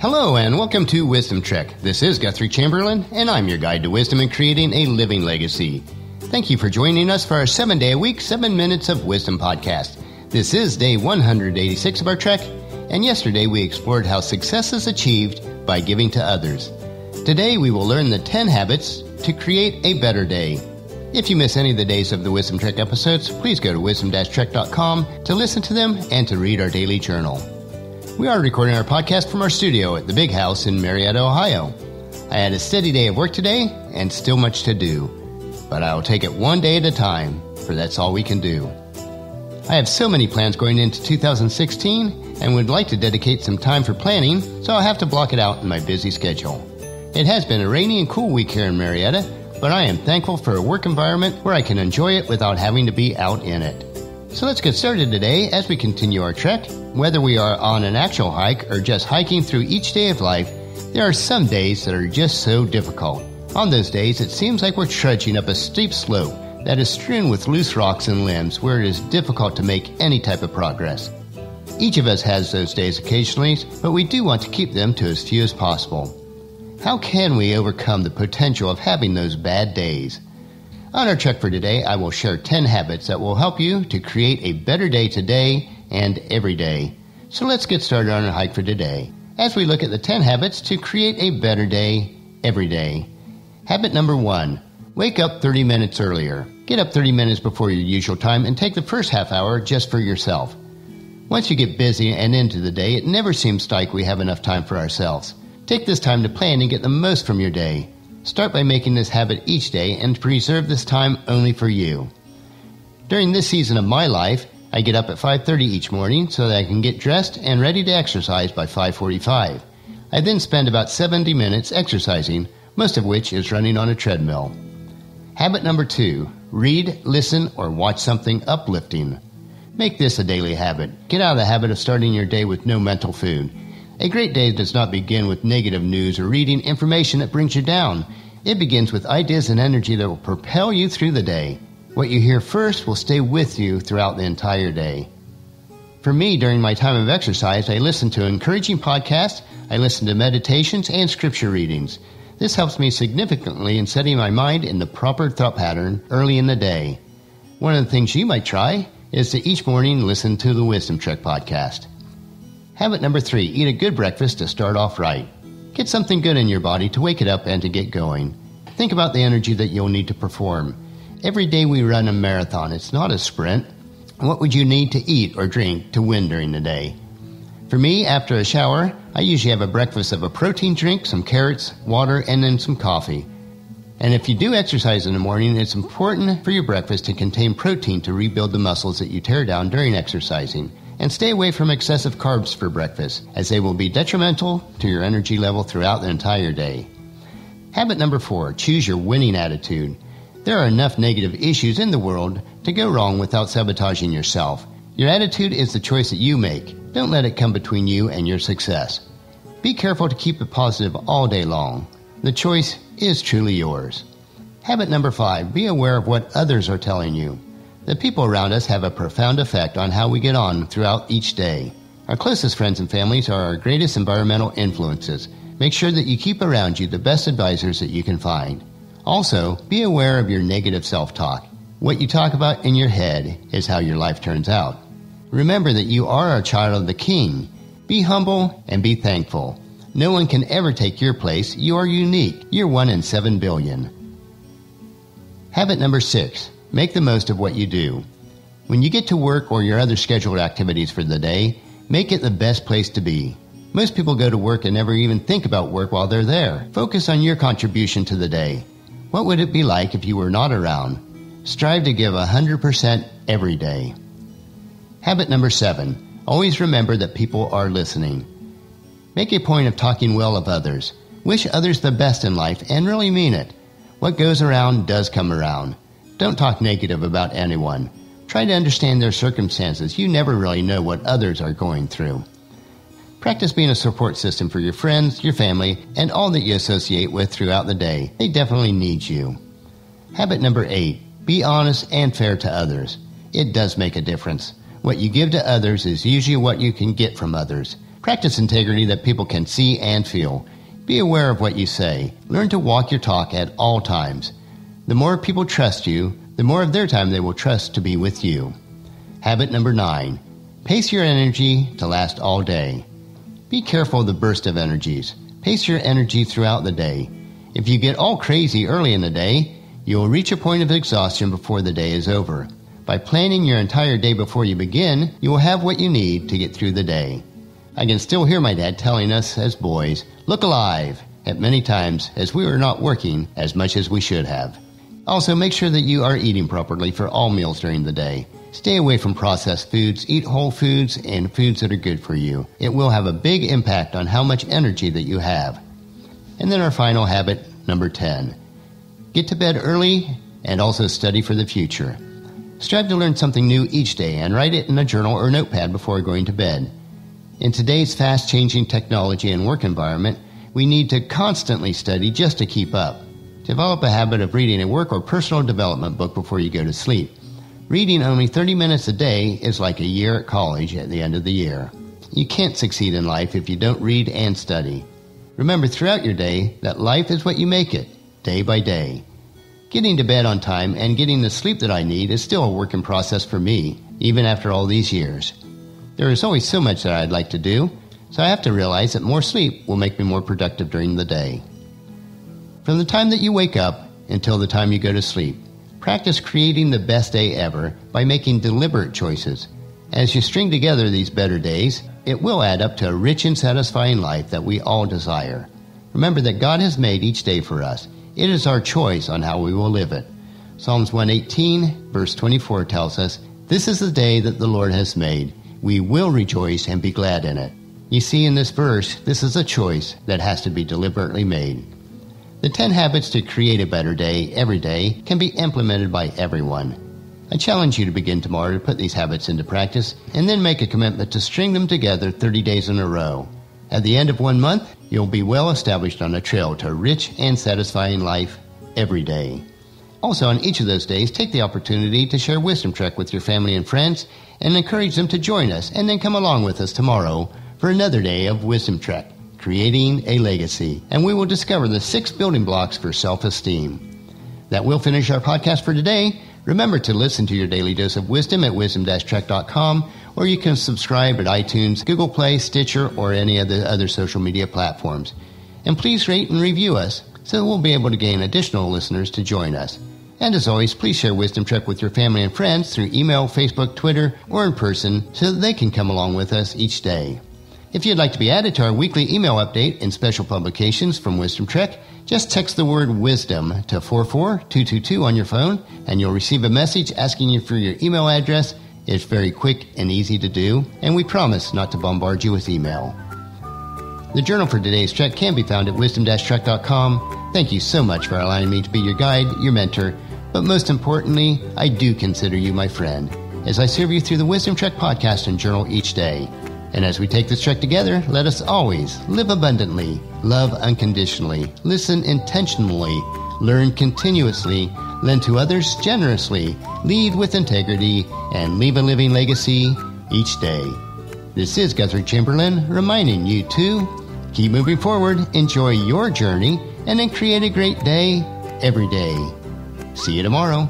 Hello and welcome to Wisdom Trek. This is Guthrie Chamberlain, and I'm your guide to wisdom and creating a living legacy. Thank you for joining us for our 7-day-a-week, 7 Minutes of Wisdom podcast. This is day 186 of our trek, and yesterday we explored how success is achieved by giving to others. Today we will learn the 10 habits to create a better day. If you miss any of the days of the Wisdom Trek episodes, please go to wisdom-trek.com to listen to them and to read our daily journal. We are recording our podcast from our studio at the Big House in Marietta, Ohio. I had a steady day of work today and still much to do, but I will take it one day at a time, for that's all we can do. I have so many plans going into 2016 and would like to dedicate some time for planning, so I'll have to block it out in my busy schedule. It has been a rainy and cool week here in Marietta, but I am thankful for a work environment where I can enjoy it without having to be out in it. So let's get started today as we continue our trek. Whether we are on an actual hike or just hiking through each day of life, there are some days that are just so difficult. On those days, it seems like we're trudging up a steep slope that is strewn with loose rocks and limbs where it is difficult to make any type of progress. Each of us has those days occasionally, but we do want to keep them to as few as possible. How can we overcome the potential of having those bad days? On our trek for today, I will share 10 habits that will help you to create a better day today and every day. So let's get started on our hike for today, as we look at the 10 habits to create a better day every day. Habit number 1, wake up 30 minutes earlier. Get up 30 minutes before your usual time and take the first half hour just for yourself. Once you get busy and into the day, it never seems like we have enough time for ourselves. Take this time to plan and get the most from your day. Start by making this habit each day and preserve this time only for you. During this season of my life, I get up at 5:30 each morning so that I can get dressed and ready to exercise by 5:45. I then spend about 70 minutes exercising, most of which is running on a treadmill. Habit number 2, read, listen, or watch something uplifting. Make this a daily habit. Get out of the habit of starting your day with no mental food. A great day does not begin with negative news or reading information that brings you down. It begins with ideas and energy that will propel you through the day. What you hear first will stay with you throughout the entire day. For me, during my time of exercise, I listen to encouraging podcasts, I listen to meditations and scripture readings. This helps me significantly in setting my mind in the proper thought pattern early in the day. One of the things you might try is to each morning listen to the Wisdom Trek podcast. Habit number 3, eat a good breakfast to start off right. Get something good in your body to wake it up and to get going. Think about the energy that you'll need to perform. Every day we run a marathon. It's not a sprint. What would you need to eat or drink to win during the day? For me, after a shower, I usually have a breakfast of a protein drink, some carrots, water, and then some coffee. And if you do exercise in the morning, it's important for your breakfast to contain protein to rebuild the muscles that you tear down during exercising. And stay away from excessive carbs for breakfast, as they will be detrimental to your energy level throughout the entire day. Habit number 4, choose your winning attitude. There are enough negative issues in the world to go wrong without sabotaging yourself. Your attitude is the choice that you make. Don't let it come between you and your success. Be careful to keep it positive all day long. The choice is truly yours. Habit number 5, be aware of what others are telling you. The people around us have a profound effect on how we get on throughout each day. Our closest friends and families are our greatest environmental influences. Make sure that you keep around you the best advisors that you can find. Also, be aware of your negative self-talk. What you talk about in your head is how your life turns out. Remember that you are a child of the King. Be humble and be thankful. No one can ever take your place. You are unique. You're 1 in 7 billion. Habit number 6. Make the most of what you do. When you get to work or your other scheduled activities for the day, make it the best place to be. Most people go to work and never even think about work while they're there. Focus on your contribution to the day. What would it be like if you were not around? Strive to give 100% every day. Habit number 7. Always remember that people are listening. Make a point of talking well of others. Wish others the best in life and really mean it. What goes around does come around. Don't talk negative about anyone. Try to understand their circumstances. You never really know what others are going through. Practice being a support system for your friends, your family, and all that you associate with throughout the day. They definitely need you. Habit number 8. Be honest and fair to others. It does make a difference. What you give to others is usually what you can get from others. Practice integrity that people can see and feel. Be aware of what you say. Learn to walk your talk at all times. The more people trust you, the more of their time they will trust to be with you. Habit number 9. Pace your energy to last all day. Be careful of the burst of energies. Pace your energy throughout the day. If you get all crazy early in the day, you will reach a point of exhaustion before the day is over. By planning your entire day before you begin, you will have what you need to get through the day. I can still hear my dad telling us as boys, "Look alive," at many times as we were not working as much as we should have. Also, make sure that you are eating properly for all meals during the day. Stay away from processed foods, eat whole foods, and foods that are good for you. It will have a big impact on how much energy that you have. And then our final habit, number 10. Get to bed early and also study for the future. Strive to learn something new each day and write it in a journal or notepad before going to bed. In today's fast-changing technology and work environment, we need to constantly study just to keep up. Develop a habit of reading a work or personal development book before you go to sleep. Reading only 30 minutes a day is like a year at college at the end of the year. You can't succeed in life if you don't read and study. Remember throughout your day that life is what you make it, day by day. Getting to bed on time and getting the sleep that I need is still a work in process for me, even after all these years. There is always so much that I'd like to do, so I have to realize that more sleep will make me more productive during the day. From the time that you wake up until the time you go to sleep, practice creating the best day ever by making deliberate choices. As you string together these better days, it will add up to a rich and satisfying life that we all desire. Remember that God has made each day for us. It is our choice on how we will live it. Psalms 118, verse 24 tells us, "This is the day that the Lord has made. We will rejoice and be glad in it." You see, in this verse, this is a choice that has to be deliberately made. The 10 habits to create a better day every day can be implemented by everyone. I challenge you to begin tomorrow to put these habits into practice and then make a commitment to string them together 30 days in a row. At the end of 1 month, you'll be well established on a trail to a rich and satisfying life every day. Also, on each of those days, take the opportunity to share Wisdom Trek with your family and friends and encourage them to join us and then come along with us tomorrow for another day of Wisdom Trek, creating a legacy. And we will discover the 6 building blocks for self-esteem. That will finish our podcast for today. Remember to listen to your daily dose of wisdom at wisdom-trek.com, or you can subscribe at iTunes, Google Play, Stitcher, or any of the other social media platforms. And please rate and review us so that we'll be able to gain additional listeners to join us. And as always, please share Wisdom Trek with your family and friends through email, Facebook, Twitter, or in person so that they can come along with us each day. If you'd like to be added to our weekly email update and special publications from Wisdom Trek, just text the word WISDOM to 44222 on your phone, and you'll receive a message asking you for your email address. It's very quick and easy to do, and we promise not to bombard you with email. The journal for today's trek can be found at wisdom-trek.com. Thank you so much for allowing me to be your guide, your mentor, but most importantly, I do consider you my friend, as I serve you through the Wisdom Trek podcast and journal each day. And as we take this trek together, let us always live abundantly, love unconditionally, listen intentionally, learn continuously, lend to others generously, lead with integrity, and leave a living legacy each day. This is Guthrie Chamberlain reminding you to keep moving forward, enjoy your journey, and then create a great day every day. See you tomorrow.